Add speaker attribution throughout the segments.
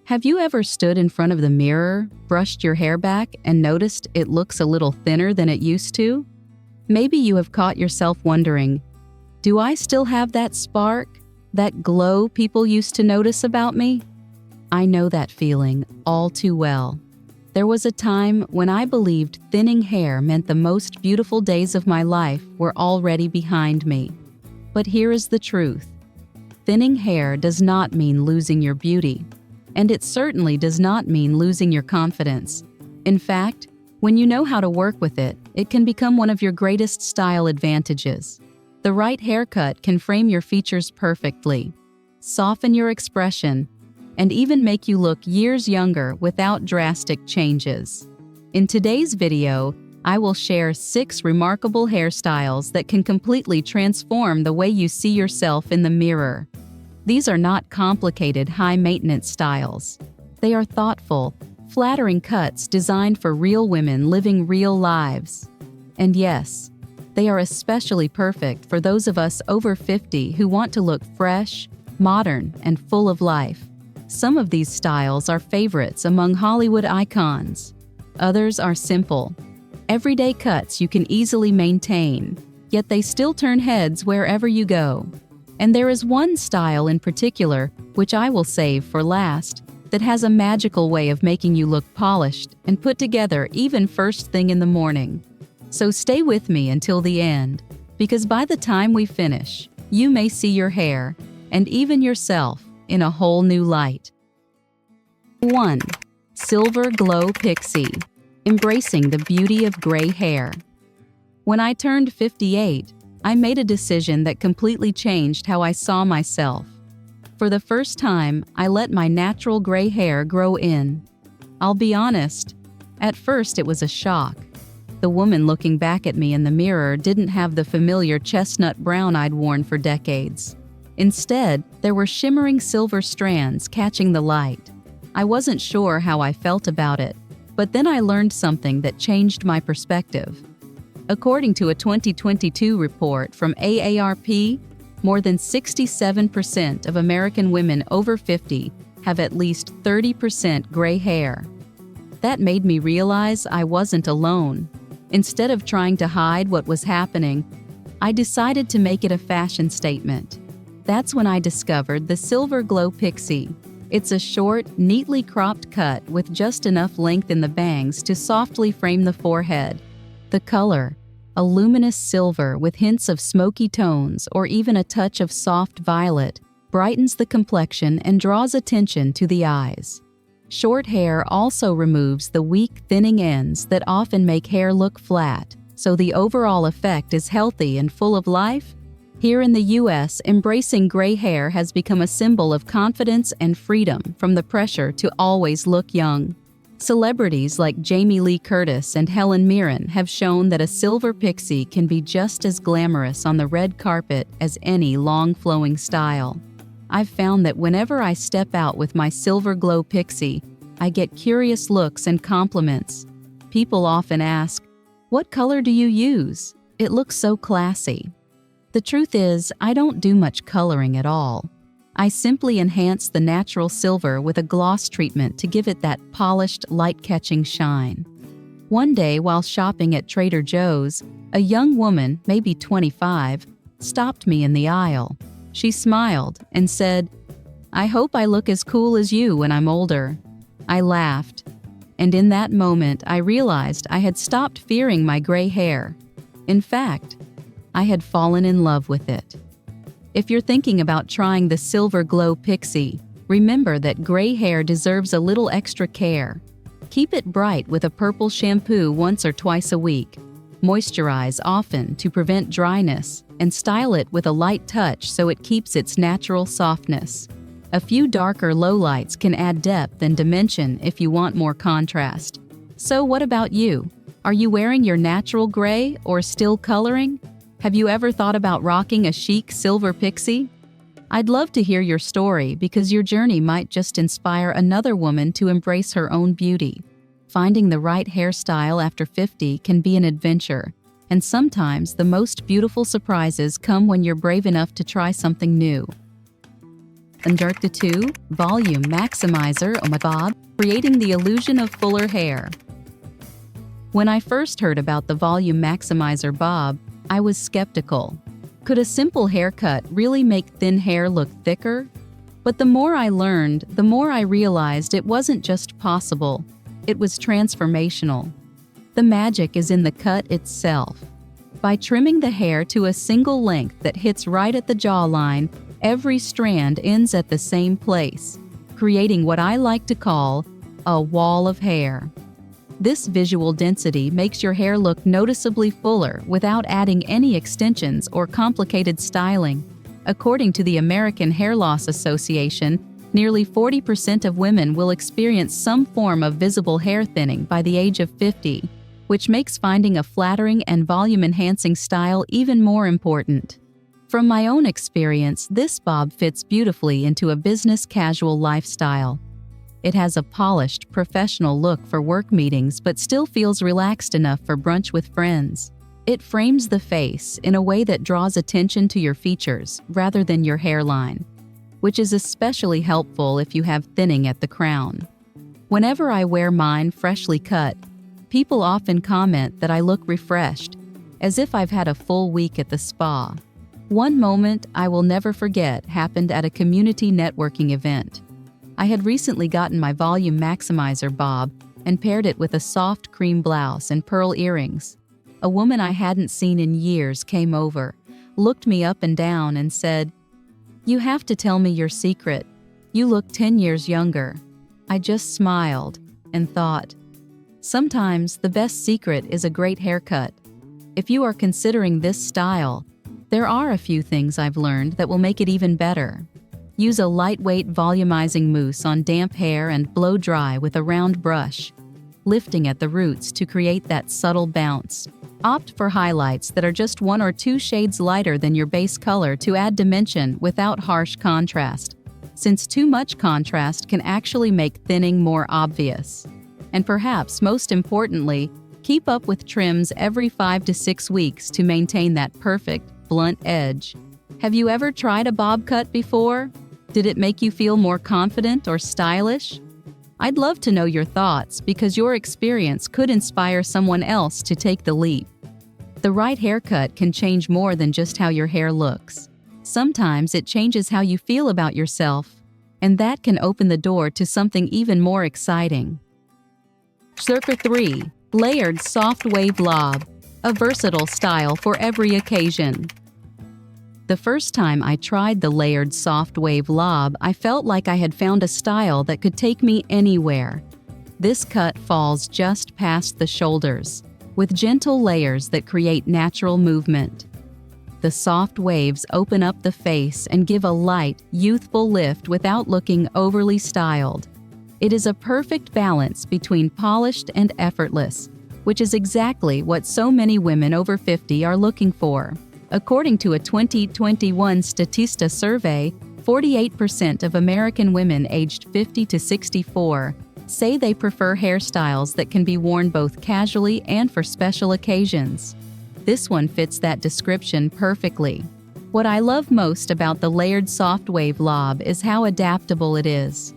Speaker 1: Have you ever stood in front of the mirror, brushed your hair back, and noticed it looks a little thinner than it used to? Maybe you have caught yourself wondering, do I still have that spark, that glow people used to notice about me? I know that feeling all too well. There was a time when I believed thinning hair meant the most beautiful days of my life were already behind me. But here is the truth. Thinning hair does not mean losing your beauty. And it certainly does not mean losing your confidence. In fact, when you know how to work with it, it can become one of your greatest style advantages. The right haircut can frame your features perfectly, soften your expression, and even make you look years younger without drastic changes. In today's video, I will share 6 remarkable hairstyles that can completely transform the way you see yourself in the mirror. These are not complicated, high-maintenance styles. They are thoughtful, flattering cuts designed for real women living real lives. And yes, they are especially perfect for those of us over 50 who want to look fresh, modern, and full of life. Some of these styles are favorites among Hollywood icons. Others are simple, everyday cuts you can easily maintain, yet they still turn heads wherever you go. And there is one style in particular, which I will save for last, that has a magical way of making you look polished and put together even first thing in the morning. So stay with me until the end, because by the time we finish, you may see your hair, and even yourself, in a whole new light. 1. Silver Glow Pixie. Embracing the beauty of gray hair. When I turned 58, I made a decision that completely changed how I saw myself. For the first time, I let my natural gray hair grow in. I'll be honest, at first it was a shock. The woman looking back at me in the mirror didn't have the familiar chestnut brown I'd worn for decades. Instead, there were shimmering silver strands catching the light. I wasn't sure how I felt about it, but then I learned something that changed my perspective. According to a 2022 report from AARP, more than 67% of American women over 50 have at least 30% gray hair. That made me realize I wasn't alone. Instead of trying to hide what was happening, I decided to make it a fashion statement. That's when I discovered the Silver Glow Pixie. It's a short, neatly cropped cut with just enough length in the bangs to softly frame the forehead. The color, a luminous silver with hints of smoky tones or even a touch of soft violet, brightens the complexion and draws attention to the eyes. Short hair also removes the weak, thinning ends that often make hair look flat, so the overall effect is healthy and full of life. Here in the U.S., embracing gray hair has become a symbol of confidence and freedom from the pressure to always look young. Celebrities like Jamie Lee Curtis and Helen Mirren have shown that a silver pixie can be just as glamorous on the red carpet as any long flowing style. I've found that whenever I step out with my Silver Glow Pixie, I get curious looks and compliments. People often ask, "What color do you use? It looks so classy." The truth is, I don't do much coloring at all. I simply enhance the natural silver with a gloss treatment to give it that polished, light-catching shine. One day, while shopping at Trader Joe's, a young woman, maybe 25, stopped me in the aisle. She smiled and said, "I hope I look as cool as you when I'm older." I laughed, and in that moment I realized I had stopped fearing my gray hair. In fact, I had fallen in love with it. If you're thinking about trying the Silver Glow Pixie, remember that gray hair deserves a little extra care. Keep it bright with a purple shampoo once or twice a week. Moisturize often to prevent dryness, and style it with a light touch so it keeps its natural softness. A few darker lowlights can add depth and dimension if you want more contrast. So what about you? Are you wearing your natural gray or still coloring? Have you ever thought about rocking a chic silver pixie? I'd love to hear your story because your journey might just inspire another woman to embrace her own beauty. Finding the right hairstyle after 50 can be an adventure, and sometimes the most beautiful surprises come when you're brave enough to try something new. Untitled Volume Maximizer bob, creating the illusion of fuller hair. When I first heard about the Volume Maximizer bob, I was skeptical. Could a simple haircut really make thin hair look thicker? But the more I learned, the more I realized it wasn't just possible, it was transformational. The magic is in the cut itself. By trimming the hair to a single length that hits right at the jawline, every strand ends at the same place, creating what I like to call a wall of hair. This visual density makes your hair look noticeably fuller without adding any extensions or complicated styling. According to the American Hair Loss Association, nearly 40% of women will experience some form of visible hair thinning by the age of 50, which makes finding a flattering and volume-enhancing style even more important. From my own experience, this bob fits beautifully into a business-casual lifestyle. It has a polished, professional look for work meetings but still feels relaxed enough for brunch with friends. It frames the face in a way that draws attention to your features rather than your hairline, which is especially helpful if you have thinning at the crown. Whenever I wear mine freshly cut, people often comment that I look refreshed, as if I've had a full week at the spa. One moment I will never forget happened at a community networking event. I had recently gotten my Volume Maximizer bob and paired it with a soft cream blouse and pearl earrings. A woman I hadn't seen in years came over, looked me up and down and said, "You have to tell me your secret. You look 10 years younger." I just smiled and thought, sometimes the best secret is a great haircut. If you are considering this style, there are a few things I've learned that will make it even better. Use a lightweight volumizing mousse on damp hair and blow dry with a round brush, lifting at the roots to create that subtle bounce. Opt for highlights that are just 1 or 2 shades lighter than your base color to add dimension without harsh contrast, since too much contrast can actually make thinning more obvious. And perhaps most importantly, keep up with trims every 5 to 6 weeks to maintain that perfect, blunt edge. Have you ever tried a bob cut before? Did it make you feel more confident or stylish? I'd love to know your thoughts because your experience could inspire someone else to take the leap. The right haircut can change more than just how your hair looks. Sometimes it changes how you feel about yourself, and that can open the door to something even more exciting. Circa 3. Layered Soft Wave Lob, a versatile style for every occasion. The first time I tried the layered soft wave lob, I felt like I had found a style that could take me anywhere. This cut falls just past the shoulders, with gentle layers that create natural movement. The soft waves open up the face and give a light, youthful lift without looking overly styled. It is a perfect balance between polished and effortless, which is exactly what so many women over 50 are looking for. According to a 2021 Statista survey, 48% of American women aged 50 to 64 say they prefer hairstyles that can be worn both casually and for special occasions. This one fits that description perfectly. What I love most about the layered soft wave lob is how adaptable it is.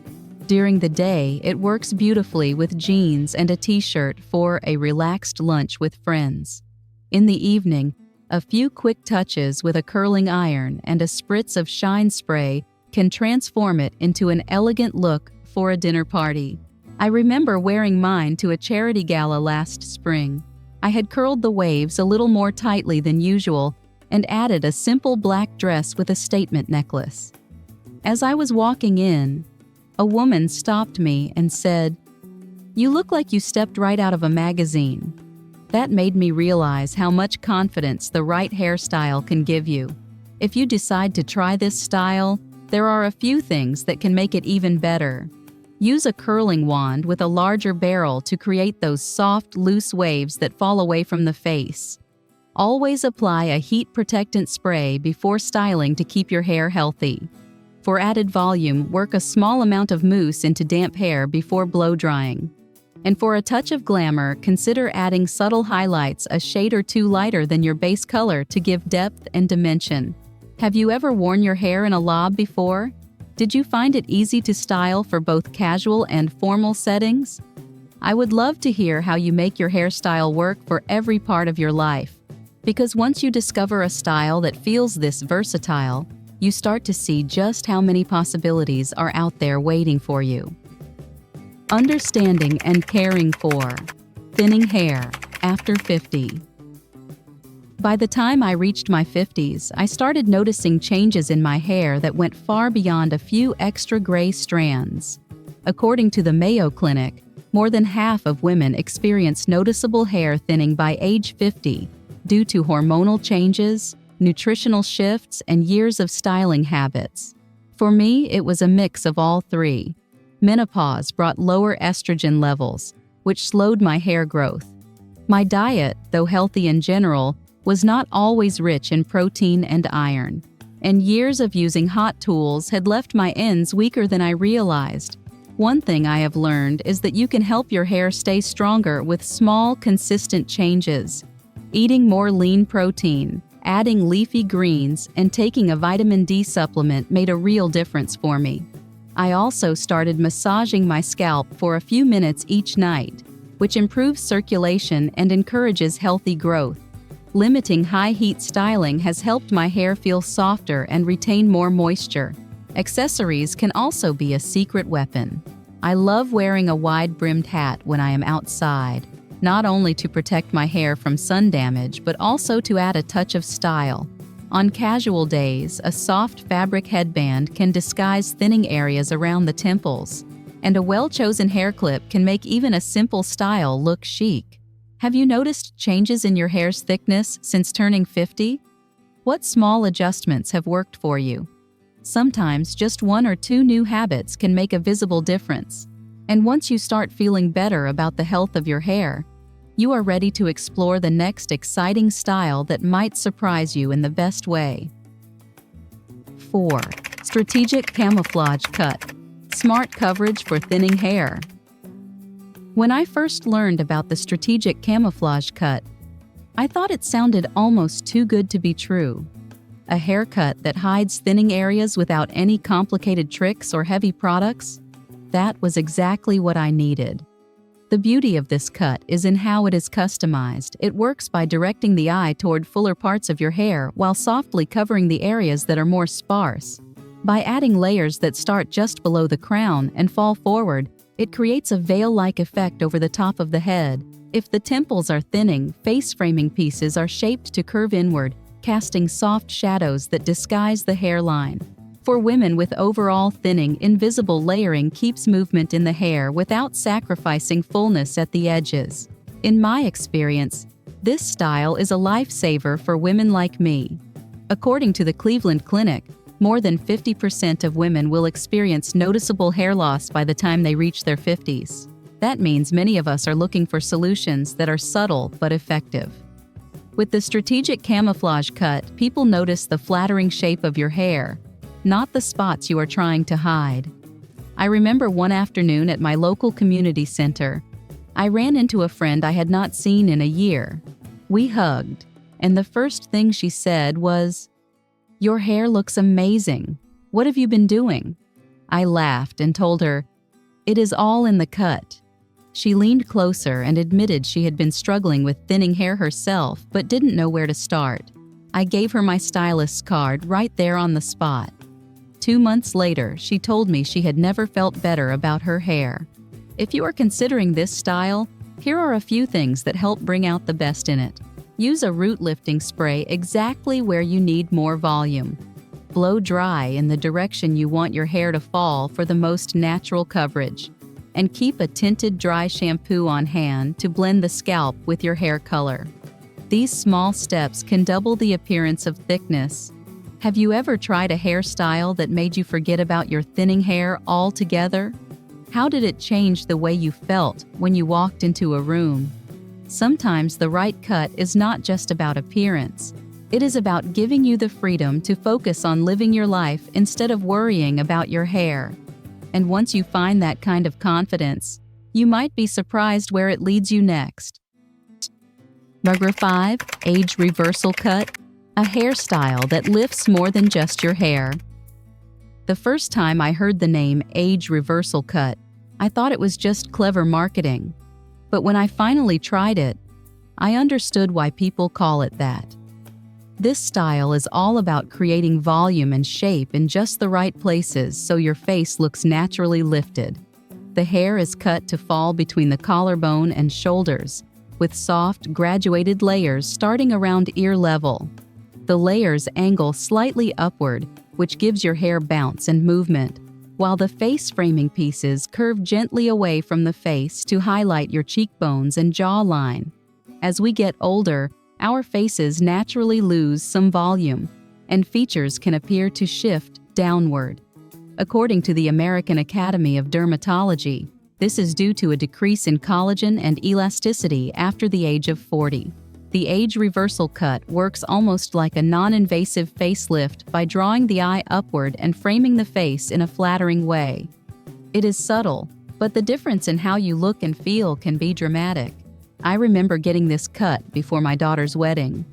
Speaker 1: During the day, it works beautifully with jeans and a t-shirt for a relaxed lunch with friends. In the evening, a few quick touches with a curling iron and a spritz of shine spray can transform it into an elegant look for a dinner party. I remember wearing mine to a charity gala last spring. I had curled the waves a little more tightly than usual and added a simple black dress with a statement necklace. As I was walking in, a woman stopped me and said, "You look like you stepped right out of a magazine." That made me realize how much confidence the right hairstyle can give you. If you decide to try this style, there are a few things that can make it even better. Use a curling wand with a larger barrel to create those soft, loose waves that fall away from the face. Always apply a heat protectant spray before styling to keep your hair healthy. For added volume, work a small amount of mousse into damp hair before blow drying. And for a touch of glamour, consider adding subtle highlights a shade or two lighter than your base color to give depth and dimension. Have you ever worn your hair in a lob before? Did you find it easy to style for both casual and formal settings? I would love to hear how you make your hairstyle work for every part of your life. Because once you discover a style that feels this versatile, you start to see just how many possibilities are out there waiting for you. Understanding and caring for thinning hair after 50. By the time I reached my 50s, I started noticing changes in my hair that went far beyond a few extra gray strands. According to the Mayo Clinic, more than half of women experience noticeable hair thinning by age 50 due to hormonal changes, nutritional shifts, and years of styling habits. For me, it was a mix of all three. Menopause brought lower estrogen levels, which slowed my hair growth. My diet, though healthy in general, was not always rich in protein and iron, and years of using hot tools had left my ends weaker than I realized. One thing I have learned is that you can help your hair stay stronger with small, consistent changes. Eating more lean protein, adding leafy greens, and taking a vitamin D supplement made a real difference for me. I also started massaging my scalp for a few minutes each night, which improves circulation and encourages healthy growth. Limiting high-heat styling has helped my hair feel softer and retain more moisture. Accessories can also be a secret weapon. I love wearing a wide-brimmed hat when I am outside, not only to protect my hair from sun damage, but also to add a touch of style. On casual days, a soft fabric headband can disguise thinning areas around the temples, and a well-chosen hair clip can make even a simple style look chic. Have you noticed changes in your hair's thickness since turning 50? What small adjustments have worked for you? Sometimes just 1 or 2 new habits can make a visible difference. And once you start feeling better about the health of your hair, you are ready to explore the next exciting style that might surprise you in the best way. 4. Strategic Camouflage Cut. Smart coverage for thinning hair. When I first learned about the strategic camouflage cut, I thought it sounded almost too good to be true. A haircut that hides thinning areas without any complicated tricks or heavy products? That was exactly what I needed. The beauty of this cut is in how it is customized. It works by directing the eye toward fuller parts of your hair while softly covering the areas that are more sparse. By adding layers that start just below the crown and fall forward, it creates a veil-like effect over the top of the head. If the temples are thinning, face-framing pieces are shaped to curve inward, casting soft shadows that disguise the hairline. For women with overall thinning, invisible layering keeps movement in the hair without sacrificing fullness at the edges. In my experience, this style is a lifesaver for women like me. According to the Cleveland Clinic, more than 50% of women will experience noticeable hair loss by the time they reach their 50s. That means many of us are looking for solutions that are subtle but effective. With the strategic camouflage cut, people notice the flattering shape of your hair, not the spots you are trying to hide. I remember one afternoon at my local community center, I ran into a friend I had not seen in a year. We hugged, and the first thing she said was, "Your hair looks amazing. What have you been doing?" I laughed and told her, "It is all in the cut." She leaned closer and admitted she had been struggling with thinning hair herself but didn't know where to start. I gave her my stylist's card right there on the spot. 2 months later, she told me she had never felt better about her hair. If you are considering this style, here are a few things that help bring out the best in it. Use a root lifting spray exactly where you need more volume. Blow dry in the direction you want your hair to fall for the most natural coverage. And keep a tinted dry shampoo on hand to blend the scalp with your hair color. These small steps can double the appearance of thickness. Have you ever tried a hairstyle that made you forget about your thinning hair altogether? How did it change the way you felt when you walked into a room? Sometimes the right cut is not just about appearance. It is about giving you the freedom to focus on living your life instead of worrying about your hair. And once you find that kind of confidence, you might be surprised where it leads you next. Number 5. Age Reversal Cut. A hairstyle that lifts more than just your hair. The first time I heard the name age reversal cut, I thought it was just clever marketing. But when I finally tried it, I understood why people call it that. This style is all about creating volume and shape in just the right places so your face looks naturally lifted. The hair is cut to fall between the collarbone and shoulders, with soft, graduated layers starting around ear level. The layers angle slightly upward, which gives your hair bounce and movement, while the face framing pieces curve gently away from the face to highlight your cheekbones and jawline. As we get older, our faces naturally lose some volume, and features can appear to shift downward. According to the American Academy of Dermatology, this is due to a decrease in collagen and elasticity after the age of 40. The age reversal cut works almost like a non-invasive facelift by drawing the eye upward and framing the face in a flattering way. It is subtle, but the difference in how you look and feel can be dramatic. I remember getting this cut before my daughter's wedding.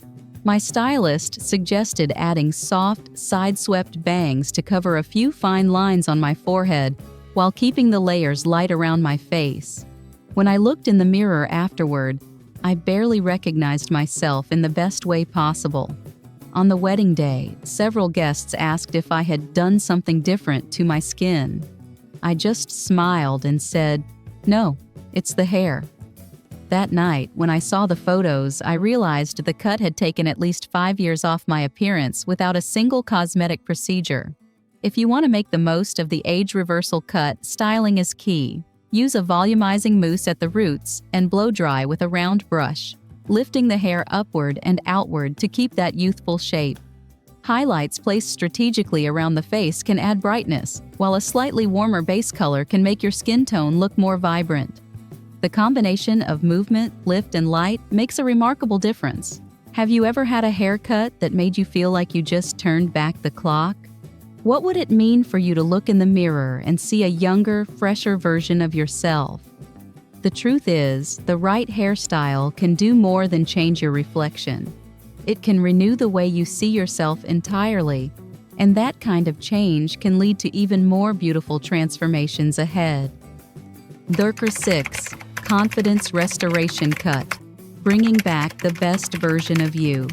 Speaker 1: My stylist suggested adding soft, side-swept bangs to cover a few fine lines on my forehead while keeping the layers light around my face. When I looked in the mirror afterward, I barely recognized myself in the best way possible. On the wedding day, several guests asked if I had done something different to my skin. I just smiled and said, "No, it's the hair." That night, when I saw the photos, I realized the cut had taken at least 5 years off my appearance without a single cosmetic procedure. If you want to make the most of the age reversal cut, styling is key. Use a volumizing mousse at the roots and blow dry with a round brush, lifting the hair upward and outward to keep that youthful shape. Highlights placed strategically around the face can add brightness, while a slightly warmer base color can make your skin tone look more vibrant. The combination of movement, lift, and light makes a remarkable difference. Have you ever had a haircut that made you feel like you just turned back the clock? What would it mean for you to look in the mirror and see a younger, fresher version of yourself? The truth is, the right hairstyle can do more than change your reflection. It can renew the way you see yourself entirely, and that kind of change can lead to even more beautiful transformations ahead. Durker 6. Confidence Restoration Cut. Bringing back the best version of you.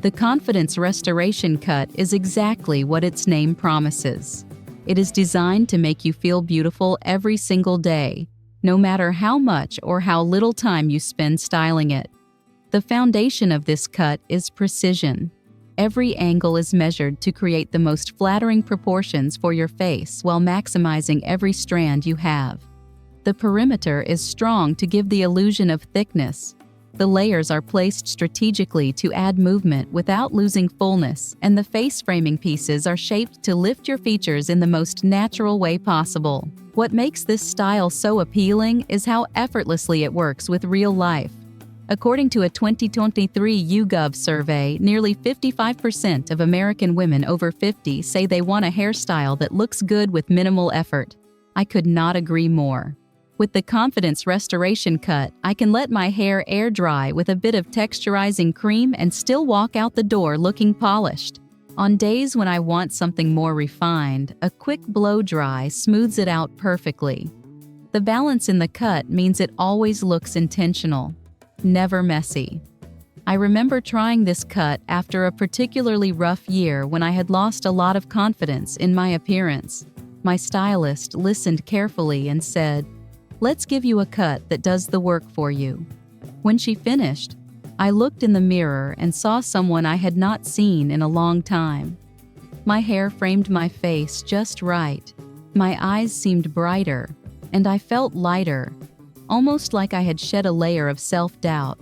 Speaker 1: The Confidence Restoration Cut is exactly what its name promises. It is designed to make you feel beautiful every single day, no matter how much or how little time you spend styling it. The foundation of this cut is precision. Every angle is measured to create the most flattering proportions for your face while maximizing every strand you have. The perimeter is strong to give the illusion of thickness. The layers are placed strategically to add movement without losing fullness, and the face framing pieces are shaped to lift your features in the most natural way possible. What makes this style so appealing is how effortlessly it works with real life. According to a 2023 YouGov survey, nearly 55% of American women over 50 say they want a hairstyle that looks good with minimal effort. I could not agree more. With the Confidence Restoration Cut, I can let my hair air dry with a bit of texturizing cream and still walk out the door looking polished. On days when I want something more refined, a quick blow dry smooths it out perfectly. The balance in the cut means it always looks intentional, never messy. I remember trying this cut after a particularly rough year when I had lost a lot of confidence in my appearance. My stylist listened carefully and said, "Let's give you a cut that does the work for you." When she finished, I looked in the mirror and saw someone I had not seen in a long time. My hair framed my face just right. My eyes seemed brighter, and I felt lighter, almost like I had shed a layer of self-doubt.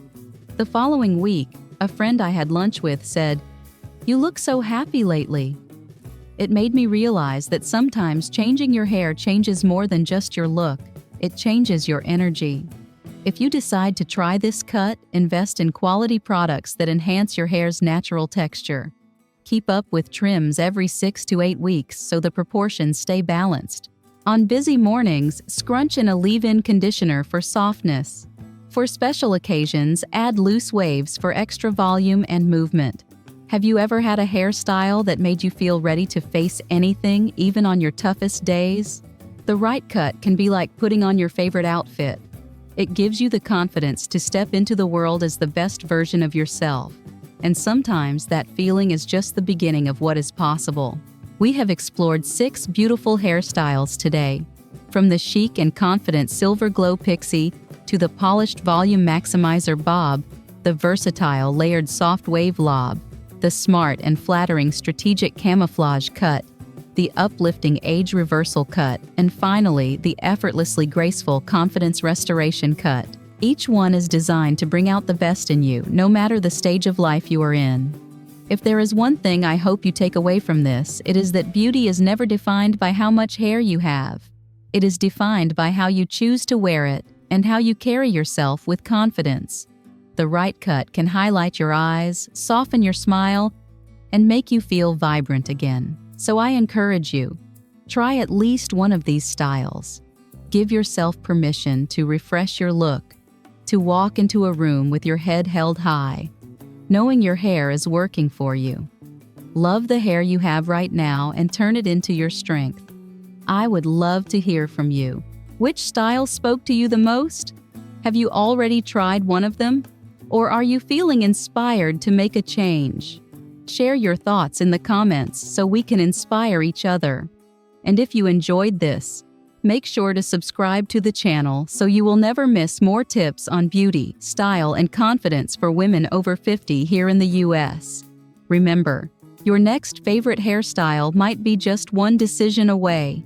Speaker 1: The following week, a friend I had lunch with said, "You look so happy lately." It made me realize that sometimes changing your hair changes more than just your look. It changes your energy. If you decide to try this cut, invest in quality products that enhance your hair's natural texture. Keep up with trims every 6 to 8 weeks so the proportions stay balanced. On busy mornings, scrunch in a leave-in conditioner for softness. For special occasions, add loose waves for extra volume and movement. Have you ever had a hairstyle that made you feel ready to face anything, even on your toughest days? The right cut can be like putting on your favorite outfit. It gives you the confidence to step into the world as the best version of yourself. And sometimes that feeling is just the beginning of what is possible. We have explored 6 beautiful hairstyles today. From the chic and confident Silver Glow Pixie to the polished volume maximizer bob, the versatile layered soft wave lob, the smart and flattering strategic camouflage cut, the uplifting age reversal cut, and finally, the effortlessly graceful confidence restoration cut. Each one is designed to bring out the best in you, no matter the stage of life you are in. If there is one thing I hope you take away from this, it is that beauty is never defined by how much hair you have. It is defined by how you choose to wear it and how you carry yourself with confidence. The right cut can highlight your eyes, soften your smile, and make you feel vibrant again. So I encourage you, try at least one of these styles. Give yourself permission to refresh your look, to walk into a room with your head held high, knowing your hair is working for you. Love the hair you have right now and turn it into your strength. I would love to hear from you. Which style spoke to you the most? Have you already tried one of them? Or are you feeling inspired to make a change? Share your thoughts in the comments so we can inspire each other. And if you enjoyed this, make sure to subscribe to the channel so you will never miss more tips on beauty, style, and confidence for women over 50 here in the US. Remember, your next favorite hairstyle might be just one decision away.